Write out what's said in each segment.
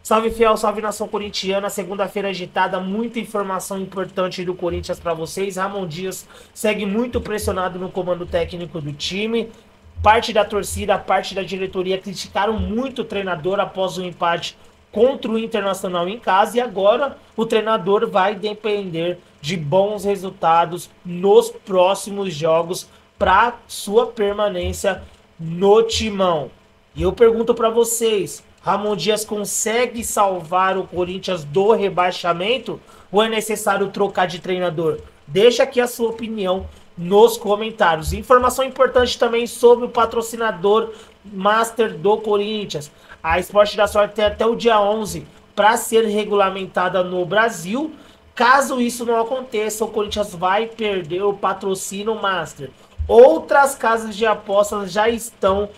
Salve fiel, salve nação corintiana, segunda-feira agitada, muita informação importante do Corinthians para vocês. Ramon Dias segue muito pressionado no comando técnico do time. Parte da torcida, parte da diretoria criticaram muito o treinador após o empate contra o Internacional em casa e agora o treinador vai depender de bons resultados nos próximos jogos para sua permanência no timão. E eu pergunto para vocês, Ramon Dias consegue salvar o Corinthians do rebaixamento ou é necessário trocar de treinador? Deixa aqui a sua opinião nos comentários. Informação importante também sobre o patrocinador Master do Corinthians. A Esporte da Sorte tem até o dia 11 para ser regulamentada no Brasil. Caso isso não aconteça, o Corinthians vai perder o patrocínio Master. Outras casas de apostas já estão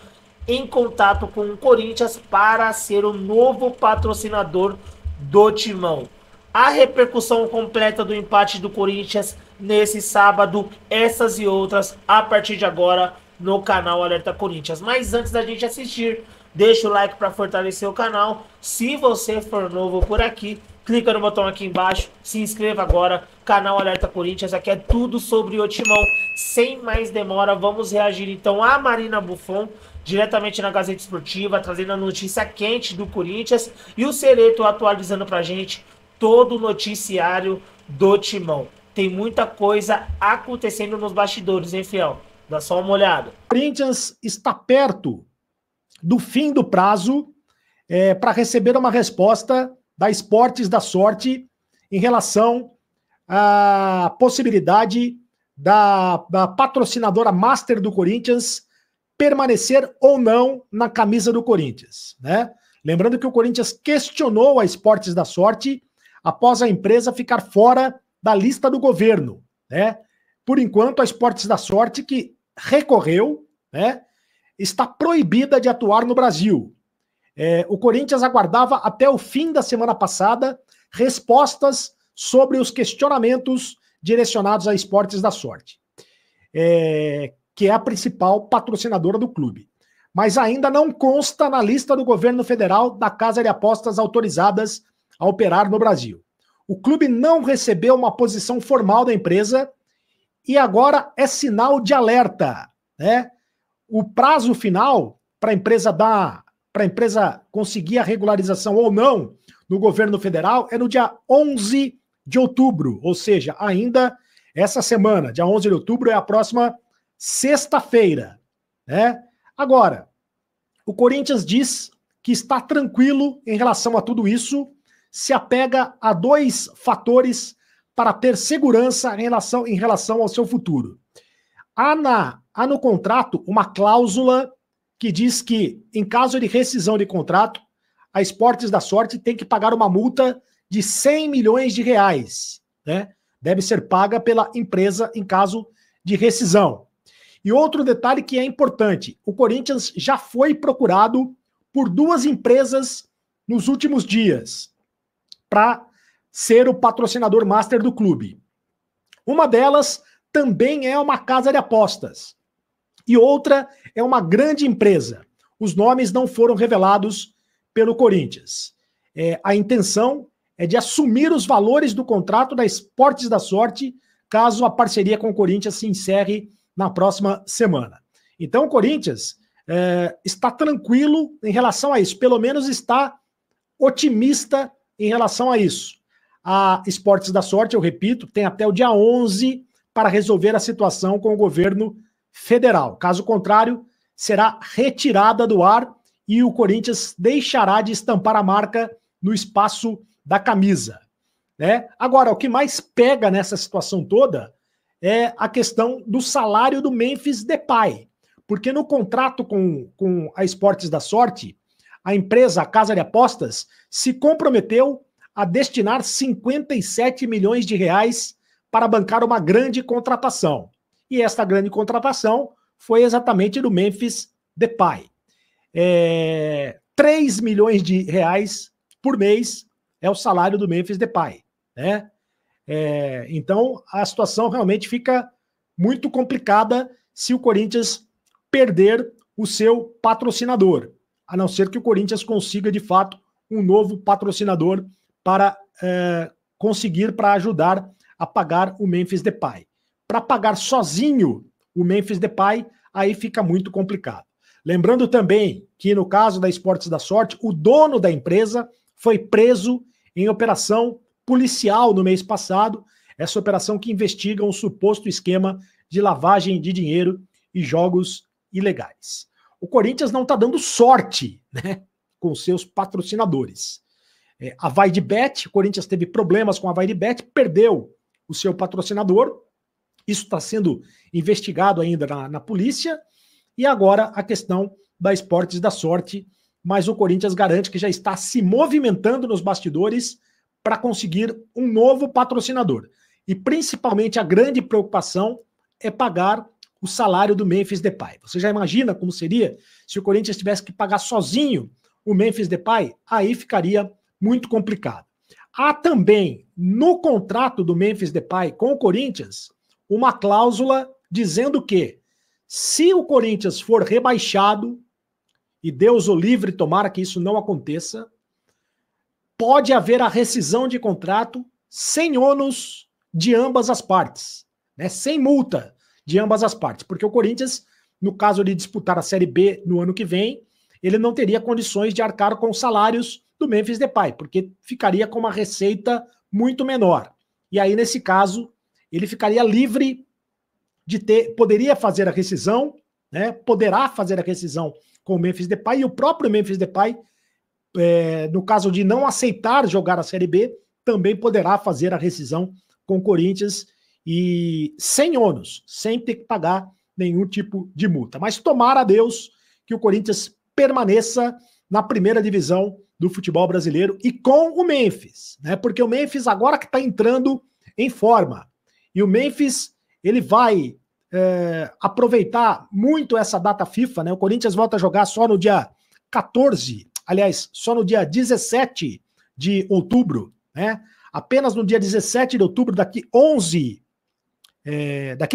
em contato com o Corinthians para ser o novo patrocinador do Timão. A repercussão completa do empate do Corinthians nesse sábado, essas e outras a partir de agora no canal Alerta Corinthians. Mas antes da gente assistir, deixa o like para fortalecer o canal. Se você for novo por aqui, clica no botão aqui embaixo, se inscreva agora, canal Alerta Corinthians, aqui é tudo sobre o Timão. Sem mais demora, vamos reagir então a Marina Buffon, diretamente na Gazeta Esportiva, trazendo a notícia quente do Corinthians, e o Cereto atualizando pra gente todo o noticiário do Timão. Tem muita coisa acontecendo nos bastidores, hein, fiel? Dá só uma olhada. O Corinthians está perto do fim do prazo para receber uma resposta da Esportes da Sorte em relação à possibilidade da patrocinadora Master do Corinthians permanecer ou não na camisa do Corinthians, né? Lembrando que o Corinthians questionou a Esportes da Sorte após a empresa ficar fora da lista do governo, né? Por enquanto, a Esportes da Sorte, que recorreu, né, está proibida de atuar no Brasil. O Corinthians aguardava até o fim da semana passada respostas sobre os questionamentos direcionados à Esportes da Sorte, que é a principal patrocinadora do clube. Mas ainda não consta na lista do governo federal da Casa de Apostas autorizadas a operar no Brasil. O clube não recebeu uma posição formal da empresa e agora é sinal de alerta, né? O prazo final para a empresa conseguir a regularização ou não no governo federal é no dia 11 de outubro, ou seja, ainda essa semana, dia 11 de outubro é a próxima sexta-feira, né? Agora, o Corinthians diz que está tranquilo em relação a tudo isso, se apega a dois fatores para ter segurança em relação ao seu futuro. Há no contrato uma cláusula que diz que, em caso de rescisão de contrato, a Esportes da Sorte tem que pagar uma multa de 100 milhões de reais, né? Deve ser paga pela empresa em caso de rescisão. E outro detalhe que é importante, o Corinthians já foi procurado por duas empresas nos últimos dias para ser o patrocinador master do clube. Uma delas também é uma casa de apostas e outra é uma grande empresa. Os nomes não foram revelados pelo Corinthians. A intenção é de assumir os valores do contrato da Esportes da Sorte caso a parceria com o Corinthians se encerre na próxima semana. Então o Corinthians está tranquilo em relação a isso, pelo menos está otimista em relação a isso. A Esportes da Sorte, eu repito, tem até o dia 11 para resolver a situação com o governo federal. Caso contrário, será retirada do ar e o Corinthians deixará de estampar a marca no espaço da camisa, né? Agora, o que mais pega nessa situação toda é a questão do salário do Memphis Depay, porque no contrato com a Esportes da Sorte, a empresa, a Casa de Apostas, se comprometeu a destinar 57 milhões de reais para bancar uma grande contratação. E esta grande contratação foi exatamente do Memphis Depay. 3 milhões de reais por mês é o salário do Memphis Depay, né? Então, a situação realmente fica muito complicada se o Corinthians perder o seu patrocinador, a não ser que o Corinthians consiga, de fato, um novo patrocinador para conseguir, para ajudar a pagar o Memphis Depay. Para pagar sozinho o Memphis Depay, aí fica muito complicado. Lembrando também que no caso da Esportes da Sorte, o dono da empresa foi preso em operação policial no mês passado, essa operação que investiga um suposto esquema de lavagem de dinheiro e jogos ilegais. O Corinthians não está dando sorte, né, com seus patrocinadores. A VaideBet, o Corinthians teve problemas com a VaideBet, perdeu o seu patrocinador, isso está sendo investigado ainda na polícia, e agora a questão da Esportes da Sorte, mas o Corinthians garante que já está se movimentando nos bastidores para conseguir um novo patrocinador. E principalmente a grande preocupação é pagar o salário do Memphis Depay. Você já imagina como seria se o Corinthians tivesse que pagar sozinho o Memphis Depay? Aí ficaria muito complicado. Há também no contrato do Memphis Depay com o Corinthians uma cláusula dizendo que se o Corinthians for rebaixado, e Deus o livre, tomara que isso não aconteça, pode haver a rescisão de contrato sem ônus de ambas as partes, né? Sem multa de ambas as partes, porque o Corinthians, no caso de disputar a Série B no ano que vem, ele não teria condições de arcar com os salários do Memphis Depay, porque ficaria com uma receita muito menor. E aí, nesse caso, ele ficaria livre de poderia fazer a rescisão, né? Poderá fazer a rescisão com o Memphis Depay, e o próprio Memphis Depay, no caso de não aceitar jogar a Série B, também poderá fazer a rescisão com o Corinthians, e sem ônus, sem ter que pagar nenhum tipo de multa. Mas tomara a Deus que o Corinthians permaneça na primeira divisão do futebol brasileiro e com o Memphis, né? Porque o Memphis agora que está entrando em forma, e o Memphis ele vai aproveitar muito essa data FIFA, né? O Corinthians volta a jogar só no dia 14, aliás, só no dia 17 de outubro, né? Apenas no dia 17 de outubro, daqui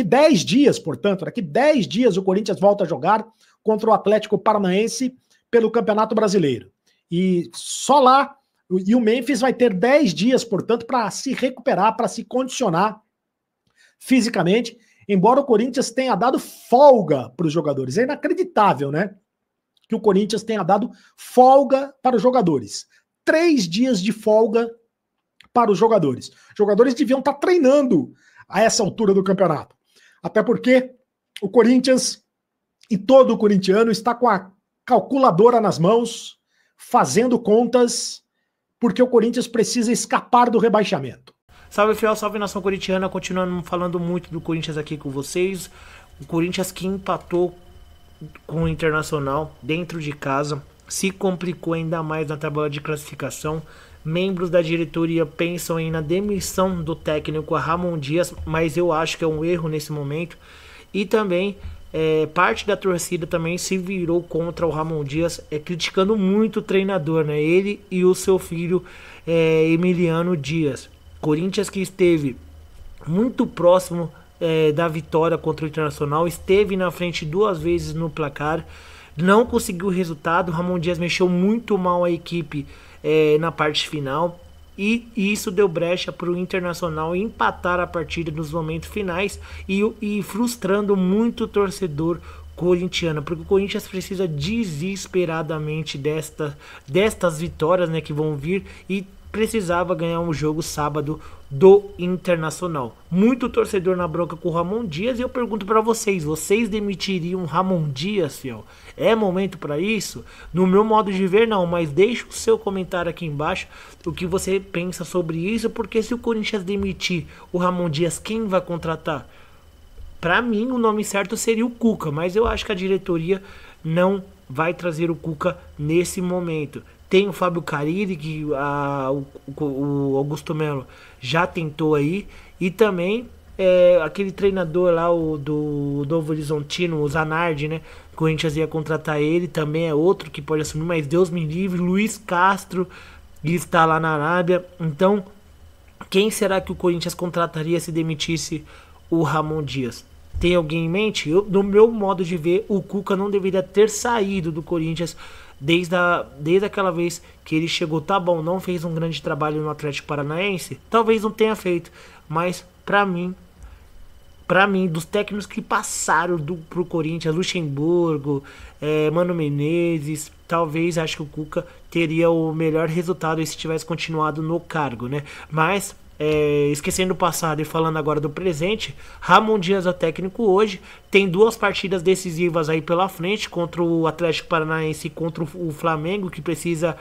10 dias, portanto, daqui 10 dias o Corinthians volta a jogar contra o Atlético Paranaense pelo Campeonato Brasileiro. E só lá, e o Memphis vai ter 10 dias, portanto, para se recuperar, para se condicionar fisicamente, embora o Corinthians tenha dado folga para os jogadores. É inacreditável, né? Que o Corinthians tenha dado folga para os jogadores. 3 dias de folga para os jogadores. Os jogadores deviam estar treinando a essa altura do campeonato. Até porque o Corinthians e todo o corintiano está com a calculadora nas mãos, fazendo contas, porque o Corinthians precisa escapar do rebaixamento. Salve fiel, salve nação corintiana, continuando falando muito do Corinthians aqui com vocês. O Corinthians que empatou com o Internacional dentro de casa, se complicou ainda mais na tabela de classificação. Membros da diretoria pensam na demissão do técnico Ramon Dias, mas eu acho que é um erro nesse momento. E também parte da torcida também se virou contra o Ramon Dias, criticando muito o treinador, né? Ele e o seu filho Emiliano Dias. Corinthians que esteve muito próximo da vitória contra o Internacional, esteve na frente 2 vezes no placar, não conseguiu o resultado. O Ramon Dias mexeu muito mal a equipe na parte final, e isso deu brecha para o Internacional empatar a partida nos momentos finais, e frustrando muito o torcedor corintiano, porque o Corinthians precisa desesperadamente destas vitórias, né, que vão vir, e precisava ganhar um jogo sábado do Internacional. Muito torcedor na bronca com o Ramon Dias, e eu pergunto para vocês demitiriam o Ramon Dias, fiel? É momento para isso? No meu modo de ver, não, mas deixa o seu comentário aqui embaixo, o que você pensa sobre isso, porque se o Corinthians demitir o Ramon Dias, quem vai contratar? Para mim, o nome certo seria o Cuca, mas eu acho que a diretoria não vai trazer o Cuca nesse momento. Tem o Fábio Carille, que o Augusto Melo já tentou aí. E também aquele treinador lá, do Novo Horizontino, o Zanardi, né? O Corinthians ia contratar ele, também é outro que pode assumir, mas Deus me livre. Luiz Castro, que está lá na Arábia. Então, quem será que o Corinthians contrataria se demitisse o Ramon Dias? Tem alguém em mente? No meu modo de ver, o Cuca não deveria ter saído do Corinthians desde aquela vez que ele chegou, tá bom, não fez um grande trabalho no Atlético Paranaense, talvez não tenha feito, mas pra mim, dos técnicos que passaram pro Corinthians, Luxemburgo, Mano Menezes, talvez acho que o Cuca teria o melhor resultado se tivesse continuado no cargo, né? Mas, esquecendo o passado e falando agora do presente, Ramon Dias é o técnico hoje, tem 2 partidas decisivas aí pela frente, contra o Atlético Paranaense e contra o Flamengo, que precisa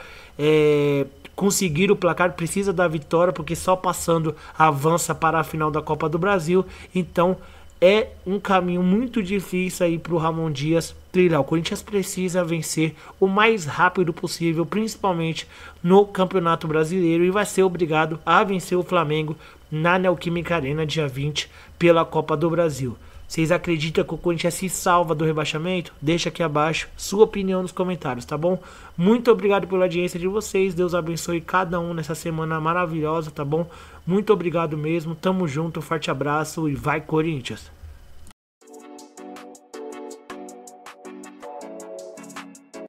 conseguir o placar, precisa da vitória, porque só passando avança para a final da Copa do Brasil. Então é um caminho muito difícil aí para o Ramon Dias trilhar. O Corinthians precisa vencer o mais rápido possível, principalmente no Campeonato Brasileiro, e vai ser obrigado a vencer o Flamengo na Neoquímica Arena dia 20 pela Copa do Brasil. Vocês acreditam que o Corinthians se salva do rebaixamento? Deixa aqui abaixo sua opinião nos comentários, tá bom? Muito obrigado pela audiência de vocês. Deus abençoe cada um nessa semana maravilhosa, tá bom? Muito obrigado mesmo. Tamo junto, forte abraço e vai Corinthians!